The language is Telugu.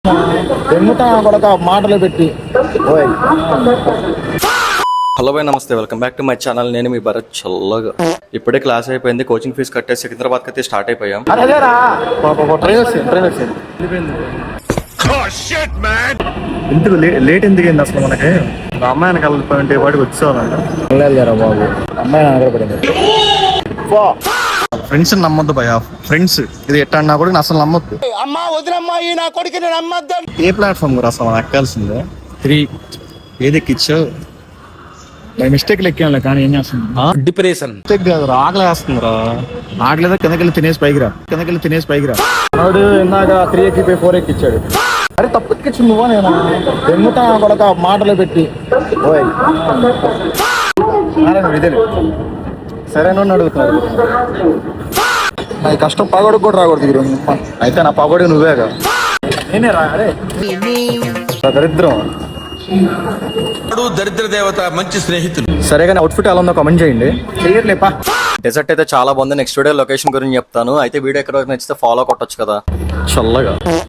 ఎమ్ముతా కొడక మాటలు పెట్టి ఓయ్. హలో బాయ్, నమస్తే, welcome back to my channel. నేను మీ భరత్. చల్లగా ఇప్పుడే క్లాస్ అయిపోయింది, కోచింగ్ ఫీజు కట్టేసి సికింద్రాబాద్ అయితే స్టార్ట్ అయిపోయాం. అదేరా ట్రైన్ వచ్చింది. ఎందుకు లేట్ ఎందుకు అయింది అసలు? మనకి అమ్మాయిని కలిపిపోయింటే వాడికి వచ్చేవాళ్ళంట. వెళ్ళారా బాబు, అమ్మాయి నగరపడింది. ఫ్రెండ్స్ నమ్మొద్దు భయ, ఫ్రెండ్స్ ఇది ఎట్లా అన్నా కూడా నేను అసలు నమ్మొద్దు. అమ్మా వదినమ్మాయి నా కొడుకు నమ్మద్దు. ఏ ప్లాట్ఫామ్ కూడా అసలు మనం ఎక్కాల్సిందే? 3 ఏది ఎక్కిచ్చావు? బై మిస్టేక్ ఎక్కాను, కానీ ఏం చేస్తుంది? డిప్రెషన్ మిస్టేక్ కాదు, ఆకలి వేస్తుందిరా. ఆకలేదా కిందకెళ్ళి తినేసి పైకి రా. వాడు ఇందాక 3 ఎక్కిపోయి 4 ఎక్కిచ్చాడు. అరే తప్పు ఎక్కించి నువ్వా నేను? ఎమ్ముతా కొడక మాటలు పెట్టి ఓయ్. ఇదే సరైన అడుగుతున్నాడు. నా కష్టం పగొడకు కూడా రాకూడదు ఈరోజు. అయితే నా పగోడి నువ్వేగా. నేనే రా. అరే దరిద్రం. దరిద్ర దేవత మంచి స్నేహితులు. సరే కానీ అవుట్ఫిట్ ఎలా ఉందో కామెంట్ చేయండి. చెయ్యట్లేపా. డెజర్ట్ అయితే చాలా బాగుంది. నెక్స్ట్ వీడియో లొకేషన్ గురించి చెప్తాను. అయితే వీడియో ఎక్కడ నచ్చితే ఫాలో కొట్టొచ్చు కదా. చల్లగా